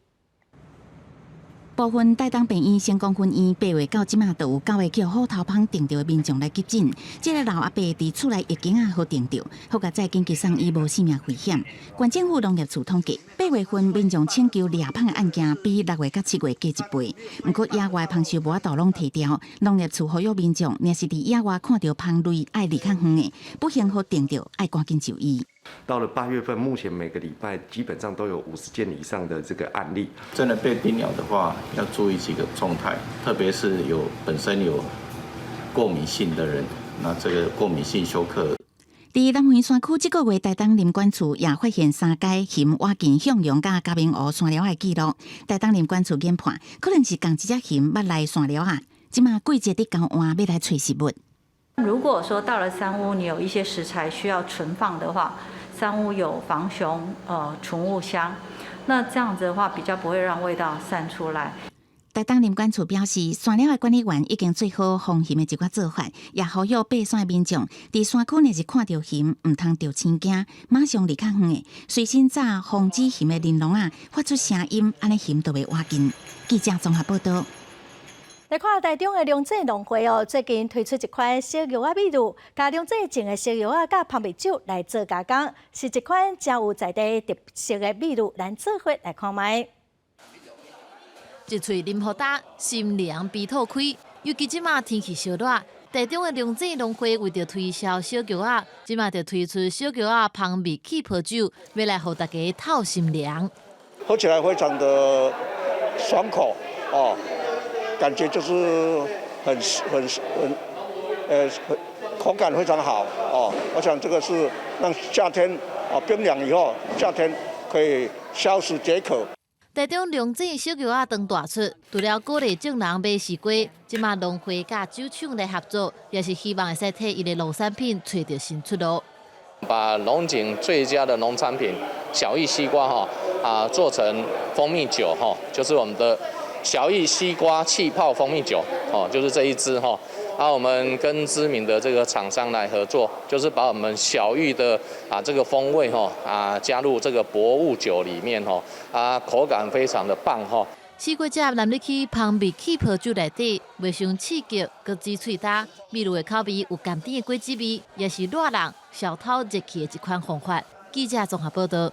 部分台东病院成功分院8月到即马，都有9个叫虎头蜂定着的民众来急诊。这个老阿伯伫厝内疫情好定着，好甲再紧急送医无性命危险。县政府农业处统计，8月份民众请求抓蜂的案件比6月到7月加1倍。不过野外蜂箱无法度拢提掉，农业处呼吁民众，若是伫野外看到蜂类爱离较远的，不幸好定着，爱赶紧就医。到了8月份，目前每个礼拜基本上都有50件以上的这个案例。真的被叮咬的话，要注意几个状态，特别是本身有过敏性的人，那这个过敏性休克。伫南园山区，这个月台东林管处也发现3间熊挖进向阳甲嘉明湖山寮的记录。台东林管处研判，可能是共一只熊捌来山寮啊，即马季节伫交换要来找食物。如果说到了山屋，你有一些食材需要存放的话，山屋有防熊存物箱，那这样子的话比较不会让味道散出来。台东林管处表示，山寮的管理员已经做好防熊的一寡做法，也呼吁爬山的民众伫山区若是看到熊，唔通着青惊，马上离较远的，随身炸防止熊的铃铛发出声音，安尼熊就袂挖进。记者综合报道。来看台中的龙井农会哦，最近推出一款小药啊秘鲁，加龙井种的小药啊甲芳味酒来做加工，是一款真有在地特色的秘鲁，咱做伙来看卖。一喙啉好打，心凉鼻透开。尤其即马天气烧热，台中的龙井农会为着推销小菊仔，即马就推出小菊仔芳味气泡酒，要来互大家透心凉。喝起来非常的爽口哦，感觉就是很口感非常好哦。我想这个是让夏天冰凉以后，夏天可以消食解渴。台中龙井小菊仔当大出，除了鼓励众人买西瓜，即马农会甲酒厂来合作，也是希望会使替伊的农产品找到新出路。把龙井最佳的农产品小益西瓜做成蜂蜜酒就是我们的小益西瓜气泡蜂蜜酒就是这一支我们跟知名的这个厂商来合作，就是把我们小玉的这个风味加入这个博物酒里面口感非常的棒西瓜汁淋入去芳味气泡酒内底，袂伤刺激，搁滋脆搭，味入的口味有甘甜的果子味，也是热人消透热气的一款方法。记者综合报道。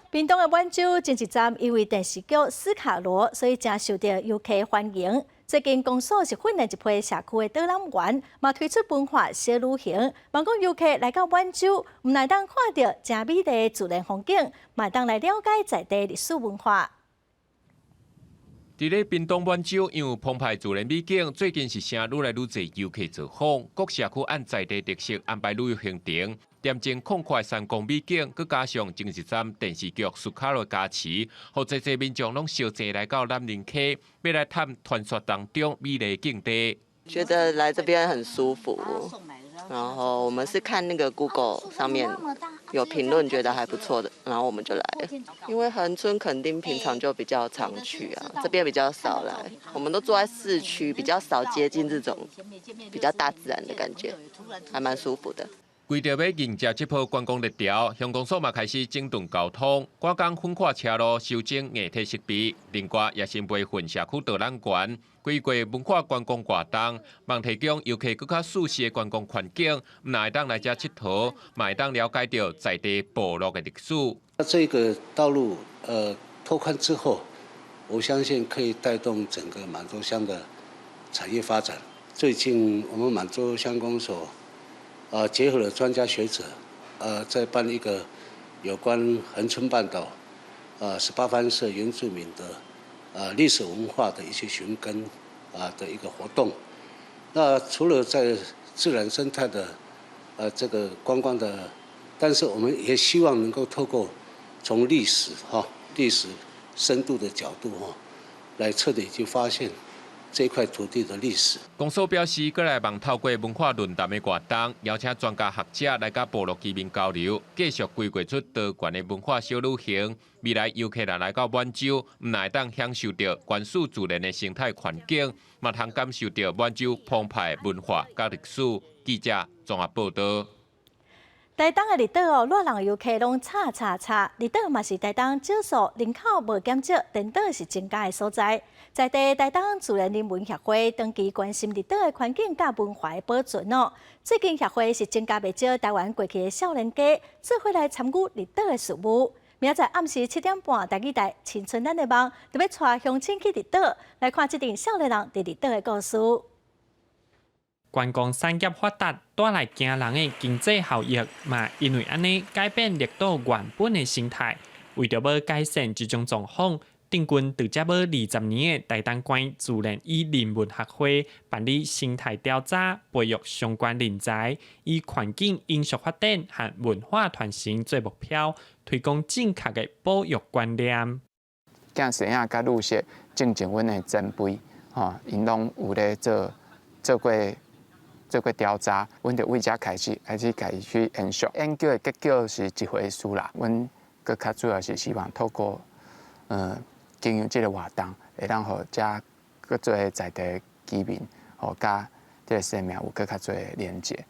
屏东的晚酒前一站因为电视剧《斯卡罗》，所以真受到游客欢迎。最近公所是训练一批社区的导览员，嘛推出文化小旅行，望讲游客来到晚酒，唔但当看到真美丽的自然风景，嘛当来了解在地历史文化。伫咧屏东晚酒，因为澎湃自然美景，最近是声愈来愈侪游客造访。各社区按在地特色安排旅游行程，恬静旷快山光美景，佮加上前一站电视剧《斯卡罗》加持，互侪侪民众拢小侪来到南宁溪，要来探传说当中美丽境地。觉得来这边很舒服，然后我们是看那个 Google 上面有评论，觉得还不错的，然后我们就来了。因为恒春垦丁平常就比较常去这边比较少来。我们都住在市区，比较少接近这种比较大自然的感觉，还蛮舒服的。为着要迎接这波观光热潮，乡公所嘛开始整顿交通，赶工分跨车路，修整硬体设备，另外也先培训社区导览员，规划文化观光活动，望提供游客更较舒适的观光环境，唔会当来这佚佗，嘛会当了解到在地部落的历史。这个道路拓宽之后，我相信可以带动整个满洲乡的产业发展。最近我们满洲乡公所结合了专家学者，在办一个有关恒春半岛18番社原住民的历史文化的一些寻根的一个活动。那除了在自然生态的这个观光的，但是我们也希望能够透过从历史深度的角度来彻底去发现这块土地的历史。公所表示，过来望透过文化论坛的活动，邀请专家学者来甲部落居民交流，继续规划出多元的文化小旅行。未来游客来到晚酒，唔会当享受到原始自然的生态环境，嘛通感受到晚酒澎湃文化甲历史。记者综合报道。台东的离岛热人游客拢吵，离岛嘛是台东少数人口无减少，颠倒是增加的所在。在地台东自然人文协会长期关心离岛的环境甲文化的保存最近协会是增加不少台湾过去的少年家，做伙来参与离岛的事务。明仔暗时7点半，台语台《青春咱的梦》特别带乡亲去离岛来看这阵少年人伫离岛的故事。观光产业发达，带来惊人的经济效益嘛，因为安尼改变离岛原本的生态。为着要改善这种状况，定军直接要20年的台东县自然与人文学会办理生态调查，培育相关人才，以环境永续发展和文化传承做目标，推广正确的保育观念。囝细仔甲女婿正阮的前辈，因拢有咧做过调查，阮就为遮开始家己去研究。研究的结果是一回事啦。阮佮较主要是希望透过经营这个活动，会让互遮佮做在地居民，甲这个生命有佮较做连接。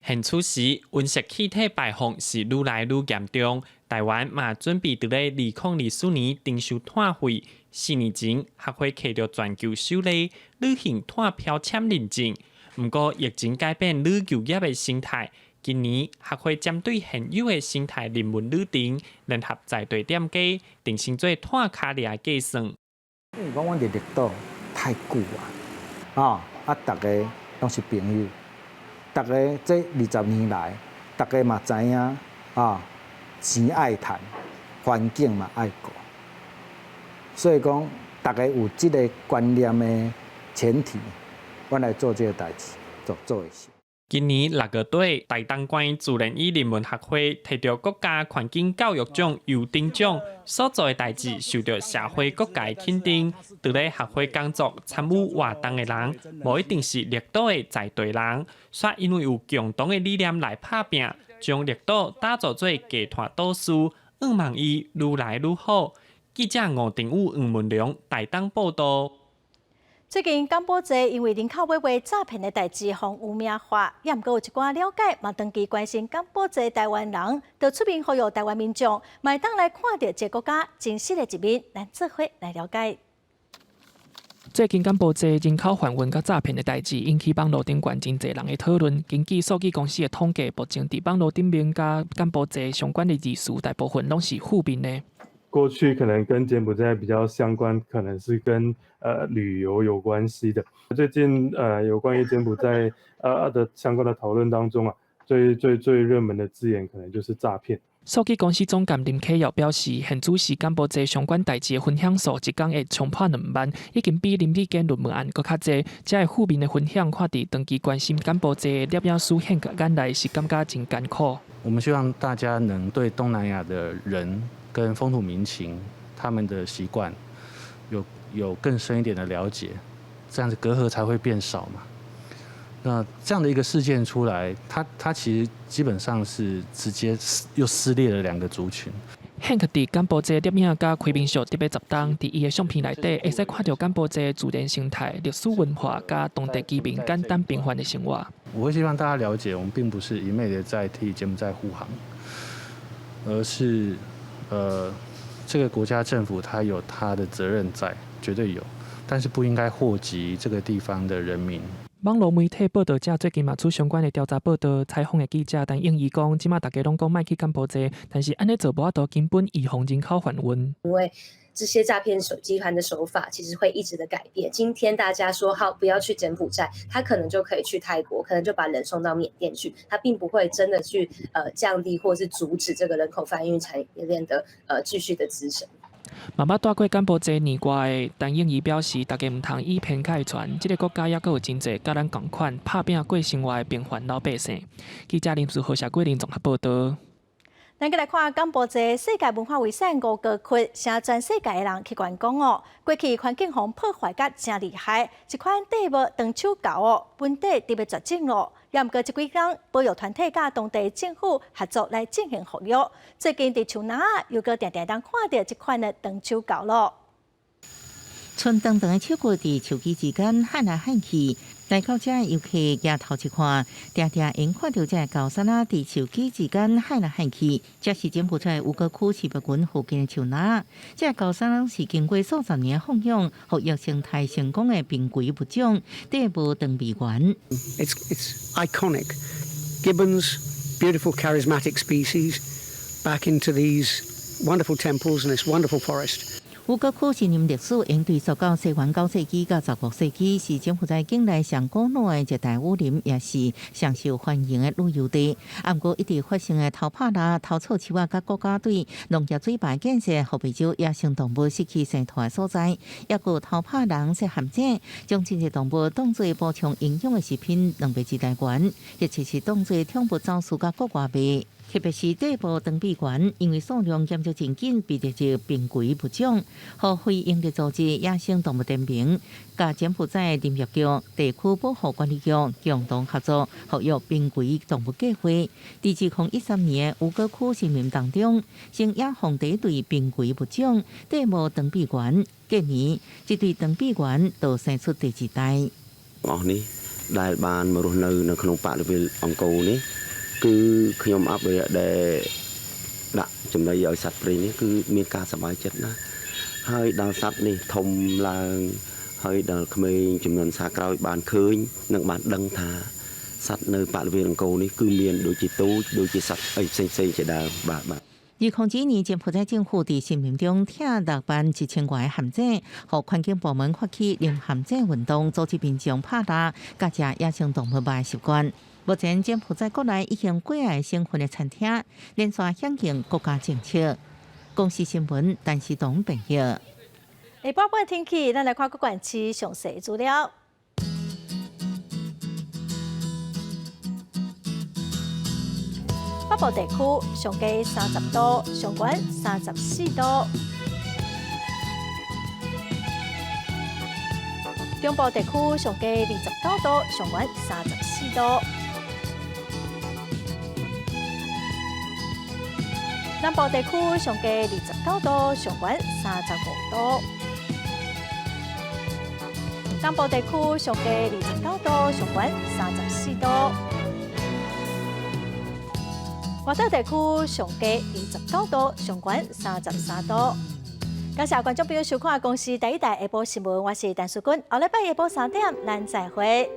现此时，温室气体排放是愈来愈严重。台湾嘛准备伫咧2024年征收碳费。4年前，学会摕到全球首例旅行碳标签认证。不过，疫情改变旅游业的生态。今年，学会针对现有的生态人文旅程，联合在地店家，定性做碳卡利的计算。因为讲阮伫绿岛太久啊，大家拢是朋友，大家这20年来，大家嘛知影钱爱赚，环境嘛爱顾，所以讲大家有这个观念的前提，我来做这个代志，做会成。今年6月底，台东县自然语人文学会摕到国家环境教育奖优等奖，所做的代志受到社会各界肯定。伫咧学会工作参与活动的人，无一定是绿岛的在地人，却因为有共同的理念来打拼，将绿岛打造做家团都市，望望伊愈来愈好。记者吴定武、黄文良台东报道。最近甘宝济因为人口买卖诈骗的代志，互有名化，也毋过有一寡了解，嘛长期关心甘宝济台湾人，就出面呼吁台湾民众，卖当来看到这国家真实的一面，咱做伙来了解。最近甘宝济人口贩运甲诈骗的代志，引起网络顶悬真侪人的讨论。根据数据公司的统计，目前伫网络顶面甲甘宝济相关的字数，大部分拢是负面的。过去可能跟柬埔寨比较相关，可能是跟旅游有关系的。最近有关于柬埔寨的相关的讨论当中最热门的字眼可能就是诈骗。数据公司总监林启耀表示，现主是甘宝济相关代志的分享数一天会冲破2万，已经比林立坚论文案搁较侪。这个负面的分享，看伫长期关心甘宝济的摄影师现个眼内是感觉真艰苦。我们希望大家能对东南亚的人跟风土民情、他们的习惯有更深一点的了解，这样子隔阂才会变少嘛。那这样的一个事件出来，它其实基本上是直接又撕裂了2个族群。现克伫甘宝济摄影甲开民宿特别集档，伫伊的相片内底，会使看到甘宝济自然生态、历史文化甲当地居民简单平凡的生活。我会希望大家了解，我们并不是一昧的在替柬埔寨护航，而是这个国家政府它有它的责任在，绝对有，但是不应该祸及这个地方的人民。网络媒体报道者最近嘛出相关的调查报道，采访的记者但应伊讲，即马大家拢讲卖去甘宝济，但是安尼做无法度根本预防人口贩运。因为这些诈骗集团的手法其实会一直的改变。今天大家说好不要去柬埔寨，他可能就可以去泰国，可能就把人送到缅甸去，他并不会真的去降低或是阻止这个人口贩运产业链的继续的滋生。嘛捌带过甘宝济年外的陈英仪表示，大家唔通以偏概全，这个国家也阁有真侪甲咱同款拍拼过生活的平凡老百姓。记者林树豪、谢桂林综合报道。咱再来看甘宝济世界文化遗产5个区，成全世界的人去观光哦。过去环境互破坏甲真厉害，一款地物长手搞哦，本地特别绝种咯。也毋过这几天，保育团体甲当地政府合作来进行护育。最近伫树林又搁定定当看到这款的长手搞咯。春长长的树骨伫树基之间喊来喊去，来到这游客抬头一看，定定因看到这高山伫树基之间喊来喊去。这是柬埔寨吴哥窟市别群附近的树林。这高山是经过数十年放养，护育生态成功的濒危物种——地无长臂猿。It's iconic. Gibbons, beautiful charismatic species, back into these wonderful temples and this wonderful forest. 吴哥窟是林历史应对溯到西元9世纪到19世纪，是柬埔寨境内上古老的热带雨林，也是上受欢迎的旅游地。不过，一直发生的偷拍啦、偷错树啊，甲国家队农业水坝建设，互不少野生动物失去生态的所在，也有偷拍人设陷阱，将这些动物当作补充营养的食品，两倍之来源，亦就是当作宠物走私甲国外卖。特别是地部长臂猿，因为数量减少真紧，被列入濒危物种，和非营利组织野生动物联盟、甲柬埔寨林业局、地区保护管理局共同合作，护育濒危动物计划。伫2013年的吴哥窟森林当中，先野放第一对濒危物种地部长臂猿，今年这对长臂猿就生出第2代。ដែលបានមករស់នៅនៅក្នុងបរិវេណអង្គរនេះគឺខ្ញុំអភិរក្សដែលដាក់ចំណីឲ្យសត្វព្រៃនេះគឺមានការសប្បាយចិត្តណាស់ហើយដល់សត្វនេះធំឡើងហើយដល់ក្មេងចំនួនសាក្រោយបានឃើញនិងបានដឹងថាសត្វនៅបរិវេណអង្គរនេះគឺមានដូចជាទូចដូចជាសត្វអីផ្សេងៗជាដើមបាទ 2002年，柬埔寨政府伫新民中拆6万1000外陷阱，互环境部门发起零陷阱运动，组织民众拍蜡、甲食野生动物肉的习惯。目前，柬埔寨国内已经过万成分的餐厅，连续响应国家政策。公司新闻，陈时东朋友。下晡半天气，咱来看各县市详细资料。北部地区上低30度，上悬34度；中部地区上低29度，上悬34度；南部地区上低29度，上悬35度；东部地区上低29度，上悬34度。外岛地区上低29度，上悬33度。感谢观众朋友收看《公视第一台下晡新闻》，我是陈淑君。下礼拜下晡3点，咱再会。